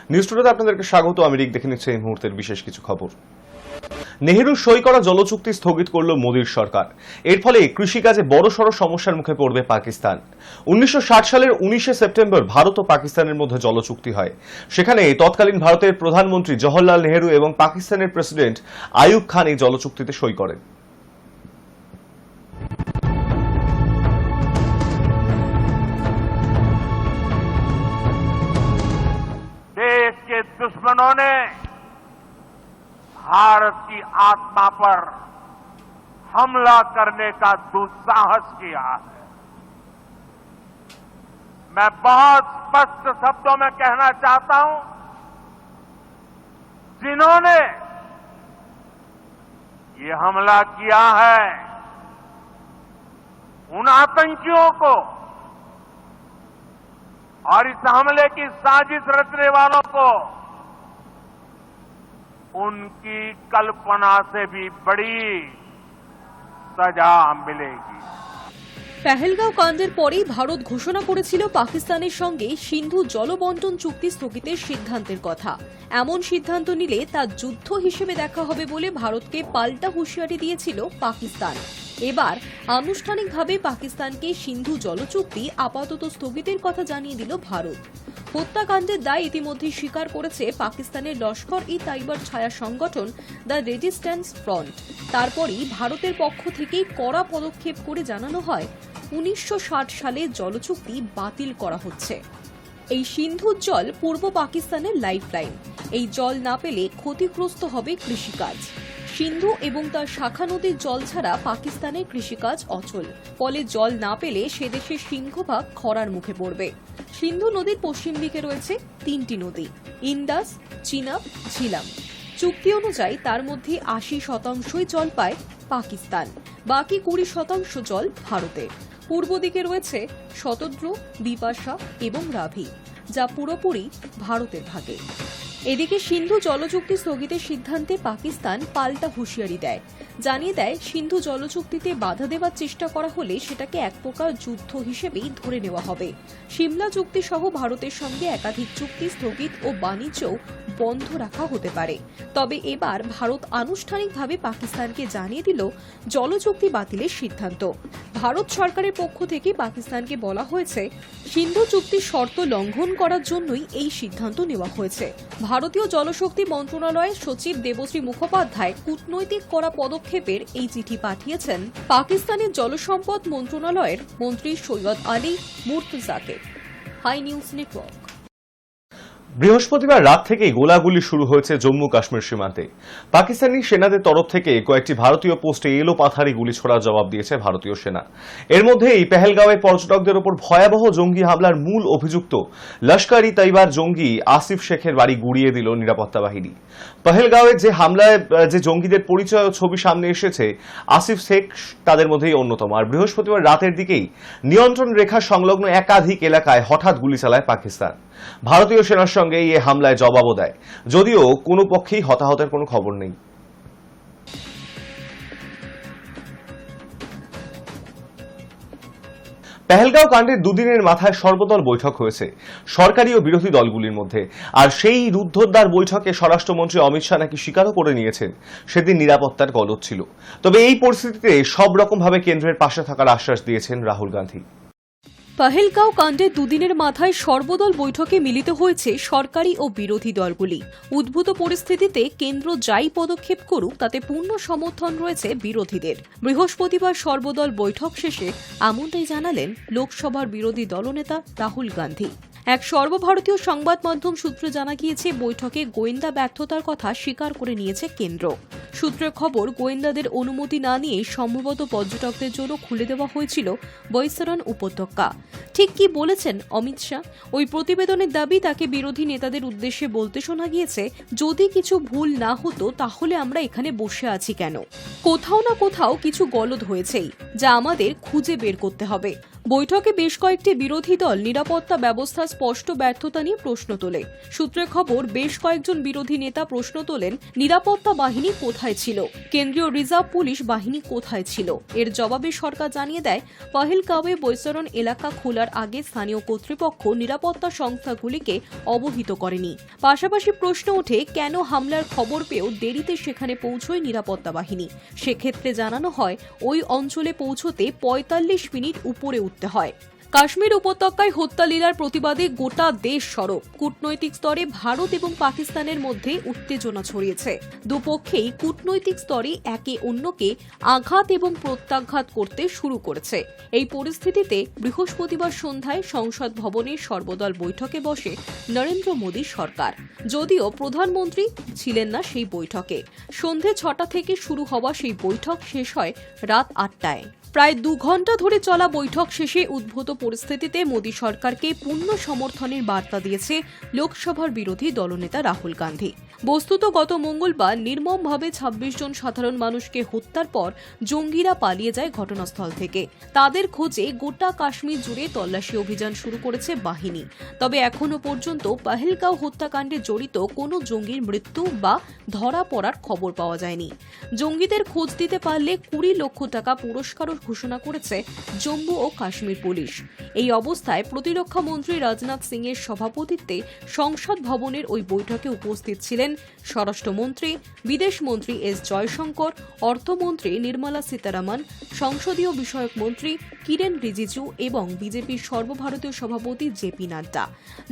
News টুডেতে আপনাদেরকে স্বাগত। আমি রিক, দেখে নিচ্ছে এই মুহূর্তের বিশেষ কিছু খবর। নেহেরুর সই করা জলচুক্তি স্থগিত করল মোদীর সরকার। এর ফলে কৃষিকাজে বড়সড় সমস্যার মুখে পড়বে পাকিস্তান। 1960 সালের 19শে সেপ্টেম্বর ভারত ও পাকিস্তানের মধ্যে জলচুক্তি হয়। সেখানে তৎকালীন ভারতের প্রধানমন্ত্রী জওহরলাল নেহেরু এবং পাকিস্তানের প্রেসিডেন্ট আইয়ুব খান এই জলচুক্তিতে সই করেন। देश के दुश्मनों ने भारत की आत्मा पर हमला करने का दुस्साहस किया है। मैं बहुत स्पष्ट शब्दों में कहना चाहता हूं, जिन्होंने ये हमला किया है, उन आतंकियों को और इस हमले की साजिश रचने वालों को उनकी कल्पना से भी बड़ी सजा मिलेगी। পেহেলগাঁও কাণ্ডের পরেই ভারত ঘোষণা করেছিল পাকিস্তানের সঙ্গে সিন্ধু জলবন্টন চুক্তি স্থগিতের সিদ্ধান্তের কথা। এমন সিদ্ধান্ত নিলে তা যুদ্ধ হিসেবে দেখা হবে বলে ভারতকে পাল্টা হুঁশিয়ারি দিয়েছিল পাকিস্তান। এবার আনুষ্ঠানিকভাবে পাকিস্তানকে সিন্ধু জলচুক্তি আপাতত স্থগিতের কথা জানিয়ে দিল ভারত। হত্যাকাণ্ডের দায় ইতিমধ্যে স্বীকার করেছে পাকিস্তানের লস্কর-ই-তাইবার ছায়া সংগঠন দ্য রেজিস্ট্যান্স ফ্রন্ট। তারপরই ভারতের পক্ষ থেকেই কড়া পদক্ষেপ করে জানানো হয় 1960 সালে জলচুক্তি বাতিল করা হচ্ছে। এই সিন্ধুর জল পূর্ব পাকিস্তানের লাইফলাইন। এই জল না পেলে ক্ষতিগ্রস্ত হবে কৃষিকাজ। সিন্ধু এবং তার শাখা নদীর জল ছাড়া পাকিস্তানের কৃষিকাজ অচল। ফলে জল না পেলে সে দেশের সিংহভাগ খরার মুখে পড়বে। সিন্ধু নদীর পশ্চিম দিকে রয়েছে 3টি নদী, ইন্দাস, চিনাব, ঝিলাম। চুক্তি অনুযায়ী তার মধ্যে 80% জল পায় পাকিস্তান, বাকি 20% জল ভারতের। পূর্ব দিকে রয়েছে শতদ্রু, বিপাশা এবং রাভি, যা পুরোপুরি ভারতের ভাগে। এদিকে সিন্ধু জলচুক্তি স্থগিতের সিদ্ধান্তে পাকিস্তান পাল্টা হুঁশিয়ারি দেয়, জানিয়ে দেয় সিন্ধু জলচুক্তিতে বাধা দেওয়ার চেষ্টা করা হলে সেটাকে এক প্রকার যুদ্ধ হিসেবেই ধরে নেওয়া হবে। সিমলা চুক্তি সহ ভারতের সঙ্গে একাধিক চুক্তি স্থগিত ও বাণিজ্যও বন্ধ রাখা হতে পারে। তবে এবার ভারত আনুষ্ঠানিকভাবে পাকিস্তানকে জানিয়ে দিল জলচুক্তি বাতিলের সিদ্ধান্ত। ভারত সরকারের পক্ষ থেকে পাকিস্তানকে বলা হয়েছে, সিন্ধু চুক্তির শর্ত লঙ্ঘন করার জন্যই এই সিদ্ধান্ত নেওয়া হয়েছে। ভারতীয় জলশক্তি মন্ত্রণালয়ের সচিব দেবশ্রী মুখোপাধ্যায় কূটনৈতিক করা পদক্ষেপের এই চিঠি পাঠিয়েছেন পাকিস্তানের জলসম্পদ মন্ত্রণালয়ের মন্ত্রী সৈয়দ আলী মুর্তজাকে। Hi news network. বৃহস্পতিবার রাত থেকেই গোলাগুলি শুরু হয়েছে জম্মু কাশ্মীর সীমান্তে। পাকিস্তানি সেনাদের তরফ থেকে কয়েকটি ভারতীয় পোস্টে এলোপাথারি গুলি ছোড়ার জবাব দিয়েছে ভারতীয় সেনা। এর মধ্যেই পেহেলগাঁওয়ে পর্যটকদের ওপর ভয়াবহ জঙ্গি হামলার মূল অভিযুক্ত লস্কর-ই-তাইবার জঙ্গি আসিফ শেখের বাড়ি গুড়িয়ে দিল নিরাপত্তা বাহিনী। পেহেলগাঁওয়ে যে হামলায় যে জঙ্গিদের পরিচয় ও ছবি সামনে এসেছে, আসিফ শেখ তাদের মধ্যেই অন্যতম। আর বৃহস্পতিবার রাতের দিকেই নিয়ন্ত্রণ রেখা সংলগ্ন একাধিক এলাকায় হঠাৎ গুলি চালায় পাকিস্তান। ভারতীয় সেনার সঙ্গে এই হামলায় জবাবও দেয়, যদিও কোনো পক্ষেই হতাহতের কোনো খবর নেই। পেহেলগাঁও কাণ্ডের দুদিনের মাথায় সর্বদল বৈঠক হয়েছে সরকারি ও বিরোধী দলগুলির মধ্যে। আর সেই রুদ্ধদ্বার বৈঠকে স্বরাষ্ট্রমন্ত্রী অমিত শাহ নাকি স্বীকারও করে নিয়েছেন সেদিন নিরাপত্তার গলদ ছিল। তবে এই পরিস্থিতিতে সব রকমভাবে কেন্দ্রের পাশে থাকার আশ্বাস দিয়েছেন রাহুল গান্ধী। পেহেলগাঁও কাণ্ডের দুদিনের মাথায় সর্বদল বৈঠকে মিলিত হয়েছে সরকারি ও বিরোধী দলগুলি। উদ্ভূত পরিস্থিতিতে কেন্দ্র যাই পদক্ষেপ করুক তাতে পূর্ণ সমর্থন রয়েছে বিরোধীদের। বৃহস্পতিবার সর্বদল বৈঠক শেষে এমনটাই জানালেন লোকসভার বিরোধী দলনেতা রাহুল গান্ধী। এক সর্বভারতীয় সংবাদ মাধ্যম সূত্রে জানা গিয়েছে, বৈঠকে গোয়েন্দা ব্যর্থতার কথা স্বীকার করে নিয়েছে কেন্দ্র। সূত্রের খবর, গোয়েন্দাদের অনুমতি না নিয়ে সম্ভবত পর্যটকদের জন্য খুলে দেওয়া হয়েছিল বৈতরণ উপত্যকা। ঠিক কি বলেছেন অমিত শাহ? ওই প্রতিবেদনের দাবি, তাকে বিরোধী নেতাদের উদ্দেশ্যে বলতে শোনা গিয়েছে, যদি কিছু ভুল না হতো তাহলে আমরা এখানে বসে আছি কেন? কোথাও না কোথাও কিছু গলদ হয়েছেই, যা আমাদের খুঁজে বের করতে হবে। বৈঠকে বেশ কয়েকটি বিরোধী দল নিরাপত্তা ব্যবস্থার স্পষ্ট ব্যর্থতা নিয়ে প্রশ্ন তোলে। সূত্রে খবর, বেশ কয়েকজন বিরোধী নেতা প্রশ্ন তোলেন, নিরাপত্তা বাহিনী কোথায় ছিল, কেন্দ্রীয় রিজার্ভ পুলিশ বাহিনী কোথায় ছিল। এর জবাবে সরকার জানিয়ে দেয়, পহেলগাঁওয়ে বৈতরণ এলাকা খোলার আগে স্থানীয় কর্তৃপক্ষ নিরাপত্তা সংস্থাগুলিকে অবহিত করেনি। পাশাপাশি প্রশ্ন ওঠে, কেন হামলার খবর পেয়েও দেরিতে সেখানে পৌঁছয় নিরাপত্তা বাহিনী। সেক্ষেত্রে জানানো হয়, ওই অঞ্চলে পৌঁছতে ৪৫ মিনিট উপরে উঠতে হয়। কাশ্মীর উপত্যকায় হত্যালীলার প্রতিবাদে গোটা দেশ সরব। কূটনৈতিক স্তরে ভারত এবং পাকিস্তানের মধ্যে উত্তেজনা ছড়িয়েছে। দুপক্ষেই কূটনৈতিক স্তরে একে অন্যকে আঘাত এবং প্রত্যাঘাত করতে শুরু করেছে। এই পরিস্থিতিতে বৃহস্পতিবার সন্ধ্যায় সংসদ ভবনে সর্বদল বৈঠকে বসে নরেন্দ্র মোদীর সরকার। যদিও প্রধানমন্ত্রী ছিলেন না সেই বৈঠকে। সন্ধে ৬টা থেকে শুরু হওয়া সেই বৈঠক শেষ হয় রাত ৮টায়। প্রায় ২ ঘণ্টা ধরে চলা বৈঠক শেষে উদ্ভূত পরিস্থিতিতে মোদী সরকারকে পূর্ণ সমর্থনের বার্তা দিয়েছে লোকসভার বিরোধী দলনেতা রাহুল গান্ধী। বস্তুত গত মঙ্গলবার নির্মমভাবে ২৬ জন সাধারণ মানুষকে হত্যার পর জঙ্গিরা পালিয়ে যায় ঘটনাস্থল থেকে। তাদের খোঁজে গোটা কাশ্মীর জুড়ে তল্লাশি অভিযান শুরু করেছে বাহিনী। তবে এখনও পর্যন্ত পহেলগাঁও হত্যাকাণ্ডে জড়িত কোনো জঙ্গির মৃত্যু বা ধরা পড়ার খবর পাওয়া যায়নি। জঙ্গিদের খোঁজ দিতে পারলে ২০ লক্ষ টাকা পুরস্কারও ঘোষণা করেছে জম্মু ও কাশ্মীর পুলিশ। এই অবস্থায় প্রতিরক্ষা মন্ত্রী রাজনাথ সিং এর সভাপতিত্বে সংসদ ভবনের ওই বৈঠকে উপস্থিত ছিলেন স্বরাষ্ট্রমন্ত্রী, বিদেশমন্ত্রী এস জয়শঙ্কর, অর্থমন্ত্রী নির্মলা সীতারামন, সংসদীয় বিষয়ক মন্ত্রী কিরেন রিজিজু এবং বিজেপির সর্বভারতীয় সভাপতি জেপি নাড্ডা।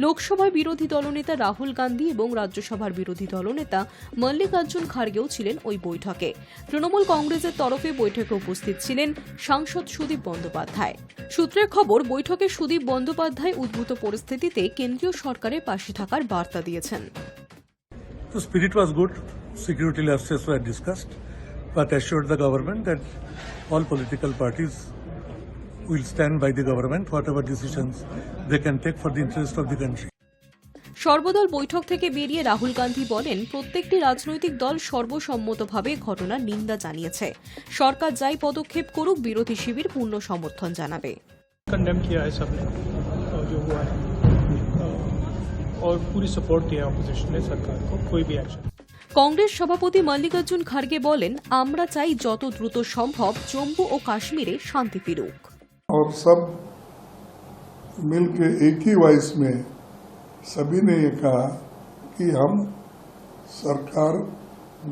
লোকসভার বিরোধী দলনেতা রাহুল গান্ধী এবং রাজ্যসভার বিরোধী দলনেতা মল্লিকার্জুন খার্গেও ছিলেন ওই বৈঠকে। তৃণমূল কংগ্রেসের তরফে বৈঠকে উপস্থিত ছিলেন সাংসদ সুদীপ বন্দ্যোপাধ্যায়। সূত্রের খবর, বৈঠকে সুদীপ বন্দ্যোপাধ্যায় উদ্ভূত পরিস্থিতিতে কেন্দ্রীয় সরকারের পাশে থাকার বার্তা দিয়েছেন। The spirit was good. Security lapses were discussed, but assured the government that all political parties will stand by the government, whatever decisions they can take for the interest of the country. সর্বদল বৈঠক থেকে বেরিয়ে রাহুল গান্ধী বলেন, প্রত্যেকটি রাজনৈতিক দল সর্বসম্মতভাবে ঘটনার নিন্দা জানিয়েছে। সরকার যাই পদক্ষেপ করুক, বিরোধী শিবির পূর্ণ সমর্থন জানাবে। कंडेम किया है सबने जो हुआ है और पूरी सपोर्ट किया अपोजिशन ने सरकार को, कोई भी एक्शन। কংগ্রেস সভাপতি মল্লিকার্জুন খার্গে বলেন, আমরা চাই যত দ্রুত সম্ভব জম্মু ও কাশ্মীরে শান্তি ফিরুক। और सब मिलके एक ही वॉइस में सभी ने ये कहा कि हम सरकार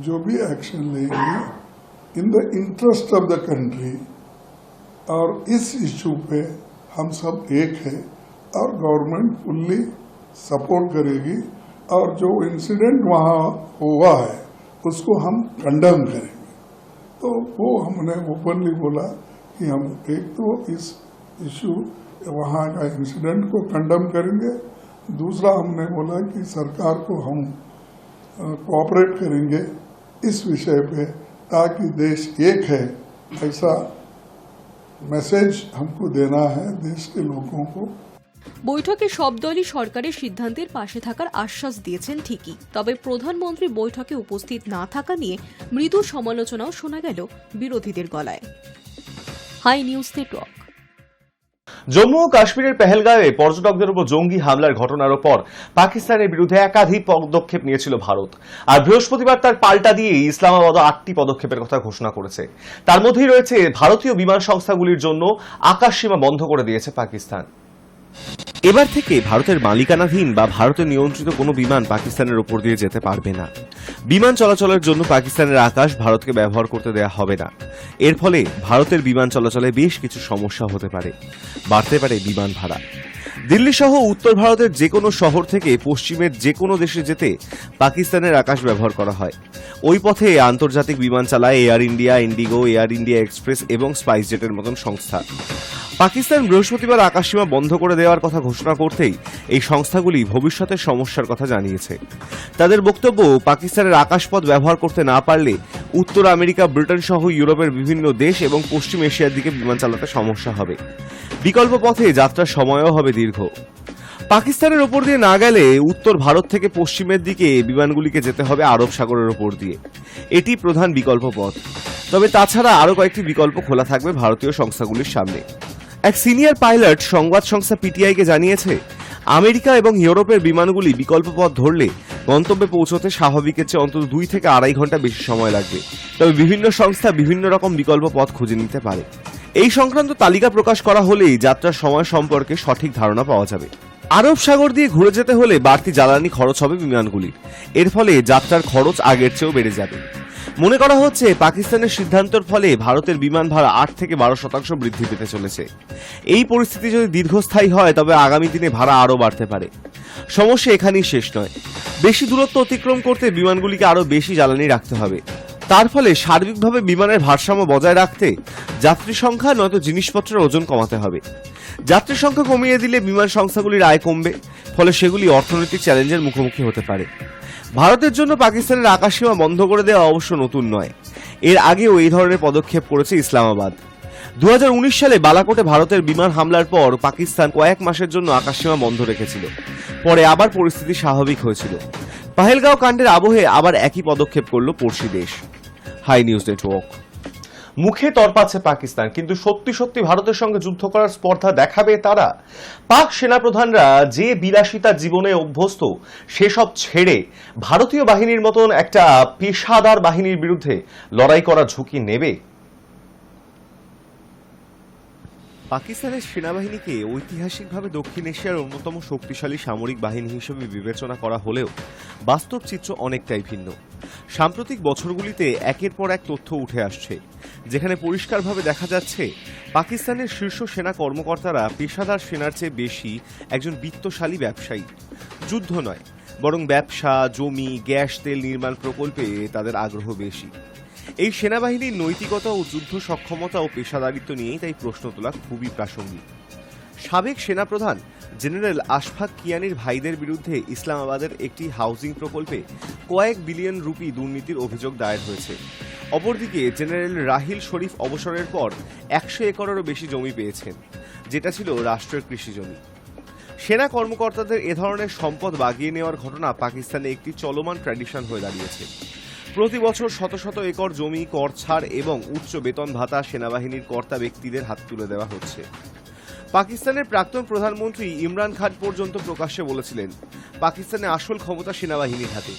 जो भी एक्शन लेगी in the interest of the country, और इस इश्यू पे हम सब एक है और गवर्नमेंट फुल्ली सपोर्ट करेगी। और जो इंसिडेंट वहाँ हुआ है उसको हम कंडेम करेंगे। तो वो हमने ओपनली बोला कि हम एक तो इस इश्यू वहाँ का इंसिडेंट को कंडेम करेंगे, दूसरा हमने बोला कि सरकार को हम कोऑपरेट करेंगे इस विषय पे, ताकि देश एक है ऐसा मैसेज हमको देना है देश के लोगों को। বৈঠকে সব দলই সরকারের সিদ্ধান্তের পাশে থাকার আশ্বাস দিয়েছেন ঠিকই, তবে প্রধানমন্ত্রী বৈঠকে উপস্থিত না থাকা নিয়ে মৃদু সমালোচনাও শোনা গেল বিরোধীদের গলায়। Hi news network. জম্মু ও কাশ্মীরের পেহেলগাঁওয়ে পর্যটকদের উপর জঙ্গি হামলার ঘটনার পর পাকিস্তানের বিরুদ্ধে একাধিক পদক্ষেপ নিয়েছিল ভারত। আর বৃহস্পতিবার তার পাল্টা দিয়ে ইসলামাবাদ ৮টি পদক্ষেপের কথা ঘোষণা করেছে। তার মধ্যেই রয়েছে ভারতীয় বিমান সংস্থাগুলির জন্য আকাশসীমা বন্ধ করে দিয়েছে পাকিস্তান। এবার থেকে ভারতের মালিকানাধীন বা ভারতের নিয়ন্ত্রিত কোনো বিমান পাকিস্তানের উপর দিয়ে যেতে পারবে না। বিমান চলাচলের জন্য পাকিস্তানের আকাশ ভারতকে ব্যবহার করতে দেয়া হবে না। এর ফলে ভারতের বিমান চলাচলে বেশ কিছু সমস্যা হতে পারে, বাড়তে পারে বিমান ভাড়া। দিল্লি সহ উত্তর ভারতের যে কোনো শহর থেকে পশ্চিমের যে কোনো দেশে যেতে পাকিস্তানের আকাশ ব্যবহার করা হয়। ওই পথে আন্তর্জাতিক বিমান চালায় air India, Indigo, air India express এবং স্পাইস জেটের মতন সংস্থা। পাকিস্তান বৃহস্পতিবার আকাশসীমা বন্ধ করে দেওয়ার কথা ঘোষণা করতেই এই সংস্থাগুলি ভবিষ্যতের সমস্যার কথা জানিয়েছে। তাদের বক্তব্য, পাকিস্তানের আকাশপথ ব্যবহার করতে না পারলে উত্তর আমেরিকা, ব্রিটেন সহ ইউরোপের বিভিন্ন দেশ এবং পশ্চিম এশিয়ার দিকে বিমান চালাতে সমস্যা হবে। বিকল্প পথে যাত্রার সময়ও হবে দীর্ঘ। পাকিস্তানের ওপর দিয়ে না গেলে উত্তর ভারত থেকে পশ্চিমের দিকে বিমানগুলিকে যেতে হবে আরব সাগরের ওপর দিয়ে। এটি প্রধান বিকল্প পথ। তবে তাছাড়া আরও কয়েকটি বিকল্প খোলা থাকবে ভারতীয় সংস্থাগুলির সামনে। এক সিনিয়র পাইলট সংবাদ সংস্থা পিটিআইকে জানিয়েছে, আমেরিকা এবং ইউরোপের বিমানগুলি বিকল্প পথ ধরলে গন্তব্যে পৌঁছতে স্বাভাবিকের চেয়ে অন্তত 2 থেকে 2.5 ঘন্টা বেশি সময় লাগবে। তবে বিভিন্ন সংস্থা বিভিন্ন রকম বিকল্প পথ খুঁজে নিতে পারে। এই সংক্রান্ত তালিকা প্রকাশ করা হলেই যাত্রার সময় সম্পর্কে সঠিক ধারণা পাওয়া যাবে। আরব সাগর দিয়ে ঘুরে যেতে হলে বাড়তি জ্বালানি খরচ হবে বিমানগুলির। এর ফলে যাত্রার খরচ আগের চেয়েও বেড়ে যাবে। মনে করা হচ্ছে পাকিস্তানের সিদ্ধান্তের ফলে ভারতের বিমান ভাড়া 8 থেকে 12% বৃদ্ধি পেতে চলেছে। এই পরিস্থিতি যদি দীর্ঘস্থায়ী হয় তবে আগামী দিনে ভাড়া আরও বাড়তে পারে। সমস্যা এখানেই শেষ নয়, বেশি দূরত্ব অতিক্রম করতে বিমানগুলিকে আরও বেশি জ্বালানি রাখতে হবে। তার ফলে সার্বিকভাবে বিমানের ভারসাম্য বজায় রাখতে যাত্রী সংখ্যা নয়তো জিনিসপত্রের ওজন কমাতে হবে। যাত্রী সংখ্যা কমিয়ে দিলে বিমান সংস্থাগুলির আয় কমবে, ফলে সেগুলি অর্থনৈতিক চ্যালেঞ্জের মুখোমুখি হতে পারে। ভারতের জন্য পাকিস্তানের আকাশসীমা বন্ধ করে দেওয়া অবশ্য নতুন নয়, এর আগেও এই ধরনের পদক্ষেপ করেছে ইসলামাবাদ। 2019 সালে বালাকোটে ভারতের বিমান হামলার পর পাকিস্তান কয়েক মাসের জন্য আকাশসীমা বন্ধ রেখেছিল, পরে আবার পরিস্থিতি স্বাভাবিক হয়েছিল। পাহেলগাঁও কাণ্ডের আবহে আবার একই পদক্ষেপ করল পড়শি দেশ। Hi news Network. মুখে তরপাচ্ছে পাকিস্তান, কিন্তু সত্যি সত্যি ভারতের সঙ্গে যুদ্ধ করার স্পর্ধা দেখাবে তারা? পাক সেনাপ্রধানরা যে বিলাসিতা জীবনে অভ্যস্ত সেসব ছেড়ে ভারতীয় বাহিনীর মতন একটা পেশাদার বাহিনীর বিরুদ্ধে লড়াই করার ঝুঁকি নেবে? পাকিস্তানের সেনাবাহিনীকে ঐতিহাসিকভাবে দক্ষিণ এশিয়ার অন্যতম শক্তিশালী সামরিক বাহিনী হিসেবে বিবেচনা করা হলেও বাস্তব চিত্র অনেকটাই ভিন্ন। সাম্প্রতিক বছরগুলিতে একের পর এক তথ্য উঠে আসছে, যেখানে পরিষ্কারভাবে দেখা যাচ্ছে পাকিস্তানের শীর্ষ সেনা কর্মকর্তারা পেশাদার সেনার চেয়ে বেশি একজন বিত্তশালী ব্যবসায়ী। যুদ্ধ নয়, বরং ব্যবসা, জমি, গ্যাস, তেল নির্মাণ প্রকল্পে তাদের আগ্রহ বেশি। এই সেনাবাহিনীর নৈতিকতা ও যুদ্ধ সক্ষমতা ও পেশাদারিত্ব নিয়েই তাই প্রশ্ন তোলা খুবই প্রাসঙ্গিক। সাবেক সেনাপ্রধান জেনারেল আশফাক কিয়ানির ভাইদের বিরুদ্ধে ইসলামাবাদের একটি হাউজিং প্রকল্পে কয়েক বিলিয়ন রুপি দুর্নীতির অভিযোগ দায়ের হয়েছে। অপরদিকে জেনারেল রাহিল শরীফ অবসরের পর 100 একরেরও বেশি জমি পেয়েছেন, যেটা ছিল রাষ্ট্রের কৃষি জমি। সেনা কর্মকর্তাদের এ ধরনের সম্পদ বাগিয়ে নেওয়ার ঘটনা পাকিস্তানে একটি চলমান ট্র্যাডিশন হয়ে দাঁড়িয়েছে। প্রতি বছর শত শত একর জমি কর ছাড় এবং উচ্চ বেতন ভাতা সেনাবাহিনীর কর্তা ব্যক্তিদের হাত তুলে দেওয়া হচ্ছে। পাকিস্তানের প্রাক্তন প্রধানমন্ত্রী ইমরান খান পর্যন্ত প্রকাশ্যে বলেছিলেন, পাকিস্তানে আসল ক্ষমতা সেনাবাহিনীর হাতে।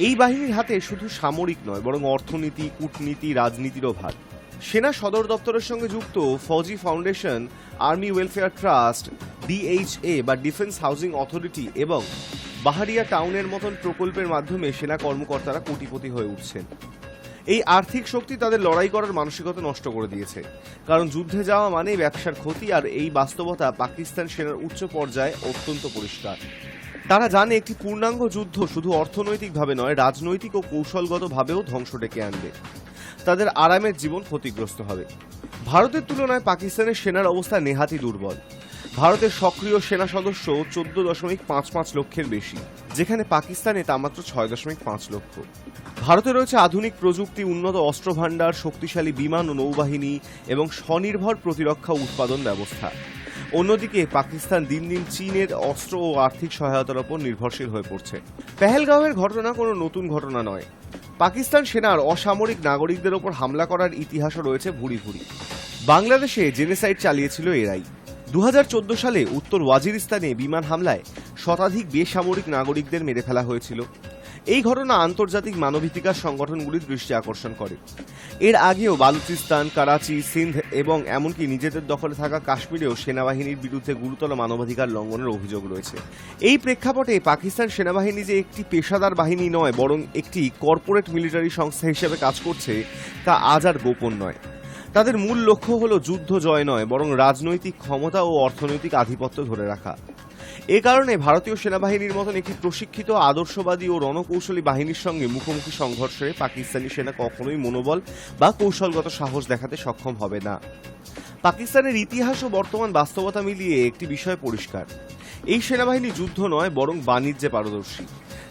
এই বাহিনীর হাতে শুধু সামরিক নয়, বরং অর্থনীতি, কূটনীতি, রাজনীতিরও ভাগ। সেনা সদর দপ্তরের সঙ্গে যুক্ত Fauji foundation, army welfare trust, DHA বা ডিফেন্স হাউজিং অথরিটি এবং বাহারিয়া টাউনের মতন প্রকল্পের মাধ্যমে সেনা কর্মকর্তারা কোটিপতি হয়ে উঠছেন। এই আর্থিক শক্তি তাদের লড়াই করার মানসিকতা নষ্ট করে দিয়েছে, কারণ যুদ্ধে যাওয়া মানে ব্যবসার ক্ষতি, আর এই বাস্তবতা পাকিস্তান সেনার উচ্চ পর্যায়ে অত্যন্ত পরিষ্কার। তারা জানে একটি পূর্ণাঙ্গ যুদ্ধ শুধু অর্থনৈতিকভাবে নয়, রাজনৈতিক ও কৌশলগতভাবেও ধ্বংস ডেকে আনবে। তাদের আরামের জীবন ক্ষতিগ্রস্ত হবে। ভারতের তুলনায় পাকিস্তানের সেনার অবস্থা নেহাতই দুর্বল। ভারতের সক্রিয় সেনা সদস্য 14.55 লক্ষের বেশি, যেখানে পাকিস্তানে তা মাত্র 6.5 লক্ষ। ভারতে রয়েছে আধুনিক প্রযুক্তি, উন্নত অস্ত্র ভাণ্ডার, শক্তিশালী বিমান ও নৌবাহিনী এবং স্বনির্ভর প্রতিরক্ষা উৎপাদন ব্যবস্থা। অন্যদিকে পাকিস্তান দিন দিন চীনের অস্ত্র ও আর্থিক সহায়তার উপর নির্ভরশীল হয়ে পড়ছে। পেহেলগাঁওয়ের ঘটনা কোনো নতুন ঘটনা নয়। পাকিস্তান সেনার অসামরিক নাগরিকদের ওপর হামলা করার ইতিহাসও রয়েছে ভুরি ভুরি। বাংলাদেশে জেনোসাইড চালিয়েছিল এরাই। 2014 সালে উত্তর ওয়াজিরিস্তানে বিমান হামলায় শতাধিক বেসামরিক নাগরিকদের মেরে ফেলা হয়েছিল। এই ঘটনা আন্তর্জাতিক মানবাধিকার সংগঠনগুলির দৃষ্টি আকর্ষণ করে। এর আগেও বালুচিস্তান, করাচি, সিন্ধ এবং এমনকি নিজেদের দখলে থাকা কাশ্মীরেও সেনাবাহিনীর বিরুদ্ধে গুরুতর মানবাধিকার লঙ্ঘনের অভিযোগ রয়েছে। এই প্রেক্ষাপটে পাকিস্তান সেনাবাহিনী যে একটি পেশাদার বাহিনী নয়, বরং একটি কর্পোরেট মিলিটারি সংস্থা হিসেবে কাজ করছে, তা আজ আর গোপন নয়। তাদের মূল লক্ষ্য হল যুদ্ধ জয় নয়, বরং রাজনৈতিক ক্ষমতা ও অর্থনৈতিক আধিপত্য ধরে রাখা। এ কারণে ভারতীয় সেনাবাহিনীর মতন একটি প্রশিক্ষিত, আদর্শবাদী ও রণকৌশলী বাহিনীর সঙ্গে মুখোমুখি সংঘর্ষে পাকিস্তানি সেনা কখনোই মনোবল বা কৌশলগত সাহস দেখাতে সক্ষম হবে না। পাকিস্তানের ইতিহাস ও বর্তমান বাস্তবতা মিলিয়ে একটি বিষয় পরিষ্কার, এই সেনাবাহিনী যুদ্ধ নয়, বরং বাণিজ্যে পারদর্শী।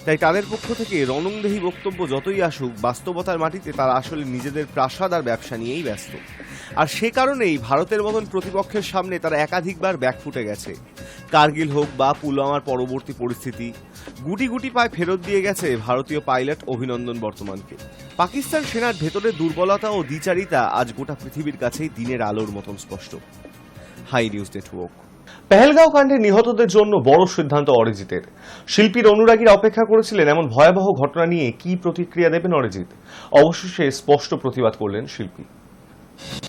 তাই তাদের পক্ষ থেকে রণংদেহী বক্তব্য যতই আসুক, বাস্তবতার মাটিতে তারা আসলে নিজেদের প্রাসাদ আর ব্যবসা নিয়েই ব্যস্ত। আর সে কারণেই ভারতের মতন প্রতিপক্ষের সামনে তারা একাধিকবার ব্যাকফুটে গেছে। কার্গিল হোক বা পুলওয়ামার পরবর্তী পরিস্থিতি, গুটি গুটি পায়ে ফেরত দিয়ে গেছে ভারতীয় পাইলট অভিনন্দন বর্তমানকে। পাকিস্তান সেনার ভেতরে দুর্বলতা ও দ্বিচারিতা আজ গোটা পৃথিবীর কাছেই দিনের আলোর মতন স্পষ্ট। High news network. পেহেলগাঁও কাণ্ডে নিহতদের জন্য বড় সিদ্ধান্ত অরিজিতের। শিল্পীর অনুরাগীরা অপেক্ষা করেছিলেন এমন ভয়াবহ ঘটনা নিয়ে কি প্রতিক্রিয়া দেবেন অরিজিৎ। অবশেষে স্পষ্ট প্রতিবাদ করলেন শিল্পী।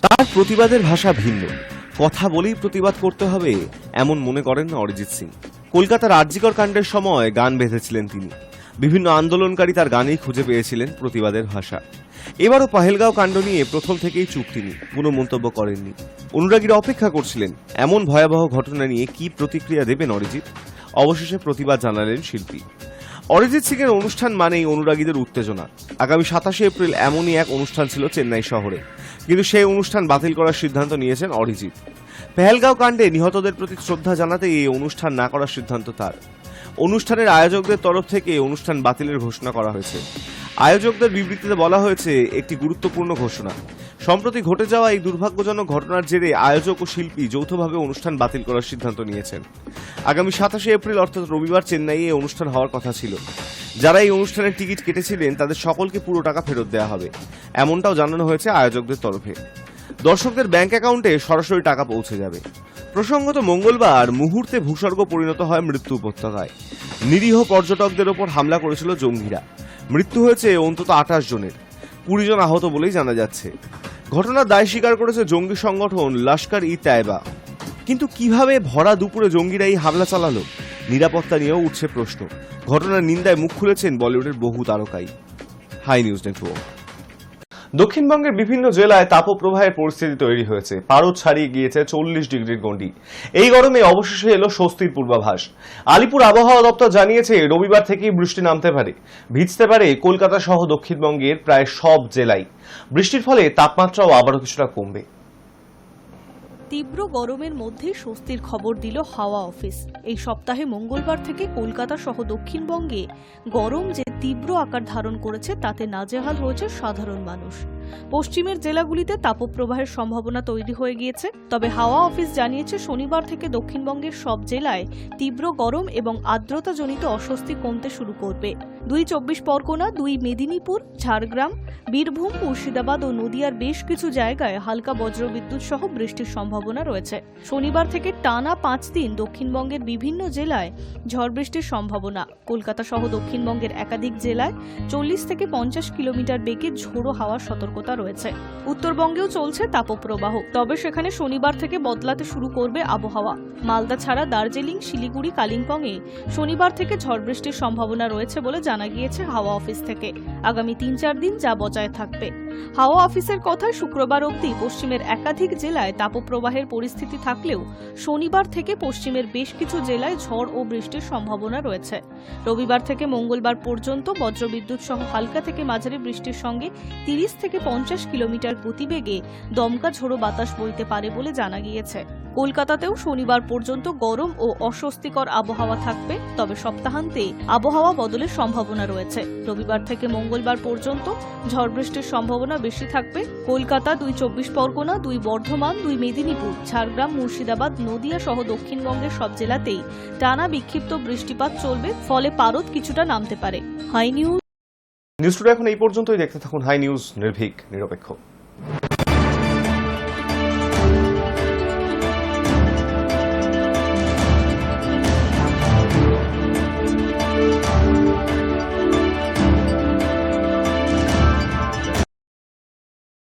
তার প্রতিবাদের ভাষা ভিন্ন, কথা বলেই প্রতিবাদ করতে হবে এমন মনে করেন না অরিজিৎ সিং। কলকাতার আরজিকর কাণ্ডের সময় গান বেঁধেছিলেন তিনি। বিভিন্ন আন্দোলনকারী তার গানেই খুঁজে পেয়েছিলেন প্রতিবাদের ভাষা। এবারও পেহেলগাঁও কাণ্ড নিয়ে প্রথম থেকেই চুপ তিনি, কোনো মন্তব্য করেননি। অনুরাগীরা অপেক্ষা করছিলেন এমন ভয়াবহ ঘটনা নিয়ে কি প্রতিক্রিয়া দেবেন অরিজিৎ। অবশেষে প্রতিবাদ জানালেন শিল্পী। অরিজিৎ সিং এর অনুষ্ঠান মানেই অনুরাগীদের উত্তেজনা। আগামী 27 এপ্রিল এমনই এক অনুষ্ঠান ছিল চেন্নাই শহরে, কিন্তু সেই অনুষ্ঠান বাতিল করার সিদ্ধান্ত নিয়েছেন অরিজিৎ। পেহেলগাঁও কাণ্ডে নিহতদের প্রতি শ্রদ্ধা জানাতে এই অনুষ্ঠান না করার সিদ্ধান্ত তার। অনুষ্ঠানের আয়োজকদের তরফ থেকে অনুষ্ঠান বাতিলের ঘোষণা করা হয়েছে। আয়োজকদের বিবৃতিতে বলা হয়েছে, একটি গুরুত্বপূর্ণ ঘোষণা। সম্প্রতি ঘটে যাওয়া এই দুর্ভাগ্যজনক ঘটনার জেরে আয়োজক ও শিল্পী যৌথভাবে অনুষ্ঠান বাতিল করার সিদ্ধান্ত নিয়েছেন। আগামী 27 এপ্রিল অর্থাৎ রবিবার চেন্নাইয়ে এই অনুষ্ঠান হওয়ার কথা ছিল। যারা এই অনুষ্ঠানের টিকিট কেটেছিলেন তাদের সকলকে পুরো টাকা ফেরত দেওয়া হবে, এমনটাও জানানো হয়েছে আয়োজকদের তরফে। দর্শকদের ব্যাংক অ্যাকাউন্টে সরাসরি টাকা পৌঁছে যাবে। প্রসঙ্গত, মঙ্গলবার মুহূর্তে ভূস্বর্গ পরিণত হয় মৃত্যু উপত্যকায়। নিরীহ পর্যটকদের ওপর হামলা করেছিল জঙ্গিরা। মৃত্যু হয়েছে অন্তত 28 জনের, 20 জন আহত বলেই জানা যাচ্ছে। ঘটনার দায় স্বীকার করেছে জঙ্গি সংগঠন লস্কর-ই-তায়বা। কিন্তু কিভাবে ভরা দুপুরে জঙ্গিরা এই হামলা চালালো, নিরাপত্তা নিয়েও উঠছে প্রশ্ন। ঘটনার নিন্দায় মুখ খুলেছেন বলিউডের বহু তারকাই। High news network. দক্ষিণবঙ্গের বিভিন্ন জেলায় তাপপ্রবাহের পরিস্থিতি তৈরি হয়েছে। পারদ ছাড়িয়ে গিয়েছে 40 ডিগ্রির গণ্ডি। এই গরমে অবশেষে এলো স্বস্তির পূর্বাভাস। আলিপুর আবহাওয়া দপ্তর জানিয়েছে রবিবার থেকেই বৃষ্টি নামতে পারে। ভিজতে পারে কলকাতা সহ দক্ষিণবঙ্গের প্রায় সব জেলায়। বৃষ্টির ফলে তাপমাত্রাও আবারও কিছুটা কমবে। তীব্র গরমের মধ্যে স্বস্তির খবর দিল হাওয়া অফিস। এই সপ্তাহে মঙ্গলবার থেকে কলকাতা সহ দক্ষিণবঙ্গে গরম যে তীব্র আকার ধারণ করেছে তাতে নাজেহাল হয়েছে সাধারণ মানুষ। পশ্চিমের জেলাগুলিতে তাপপ্রবাহের সম্ভাবনা তৈরি হয়ে গিয়েছে। তবে হাওয়া অফিস জানিয়েছে শনিবার থেকে দক্ষিণবঙ্গের সব জেলায় তীব্র গরম এবং আর্দ্রতাজনিত অস্বস্তি কমতে শুরু করবে। 2 চব্বিশ পরগনা, 2 মেদিনীপুর, ঝাড়গ্রাম, বীরভূম, মুর্শিদাবাদ ও নদিয়ার বেশ কিছু জায়গায় হালকা বজ্রবিদ্যুৎ সহ বৃষ্টির সম্ভাবনা রয়েছে। শনিবার থেকে টানা 5 দিন দক্ষিণবঙ্গের বিভিন্ন জেলায় ঝড় বৃষ্টির সম্ভাবনা। কলকাতা সহ দক্ষিণবঙ্গের একাধিক জেলায় 40 থেকে 50 কিলোমিটার বেগে ঝোড়ো হাওয়ার সতর্কতা রয়েছে। উত্তরবঙ্গেও চলছে তাপপ্রবাহ, তবে সেখানে শনিবার থেকে বদলাতে শুরু করবে আবহাওয়া। মালদা ছাড়া দার্জিলিং, শিলিগুড়ি, কালিম্পংয়ে শনিবার থেকে ঝড় বৃষ্টির সম্ভাবনা রয়েছে বলে জানা গিয়েছে হাওয়া অফিস থেকে। আগামী 3-4 দিন যা বজায় থাকবে। হাওয়া অফিসের কথায় শুক্রবার অবধি পশ্চিমের একাধিক জেলায় তাপপ্রবাহের পরিস্থিতি থাকলেও শনিবার থেকে পশ্চিমের বেশ কিছু জেলায় ঝড় ও বৃষ্টির সম্ভাবনা রয়েছে। রবিবার থেকে মঙ্গলবার পর্যন্ত বজ্রবিদ্যুৎ সহ হালকা থেকে মাঝারি বৃষ্টির সঙ্গে 30 থেকে 50 কিলোমিটার গতিবেগে দমকা ঝোড়ো বাতাস বইতে পারে বলে জানা গিয়েছে। কলকাতাতেও শনিবার পর্যন্ত গরম ও অস্বস্তিকর আবহাওয়া থাকবে, তবে সপ্তাহান্তে আবহাওয়া বদলের সম্ভাবনা রয়েছে। রবিবার থেকে মঙ্গলবার পর্যন্ত ঝড় বৃষ্টির সম্ভাবনা বেশি থাকবে। কলকাতা, 2 চব্বিশ পরগনা, 2 বর্ধমান, 2 মেদিনীপুর, ঝাড়গ্রাম, মুর্শিদাবাদ, নদিয়া সহ দক্ষিণবঙ্গের সব জেলাতেই টানা বিক্ষিপ্ত বৃষ্টিপাত চলবে, ফলে পারদ কিছুটা নামতে পারে। হাই নিউজ নিউজ টুডে এখন এই পর্যন্তই। দেখতে থাকুন হাই নিউজ, নির্ভীক, নিরপেক্ষ।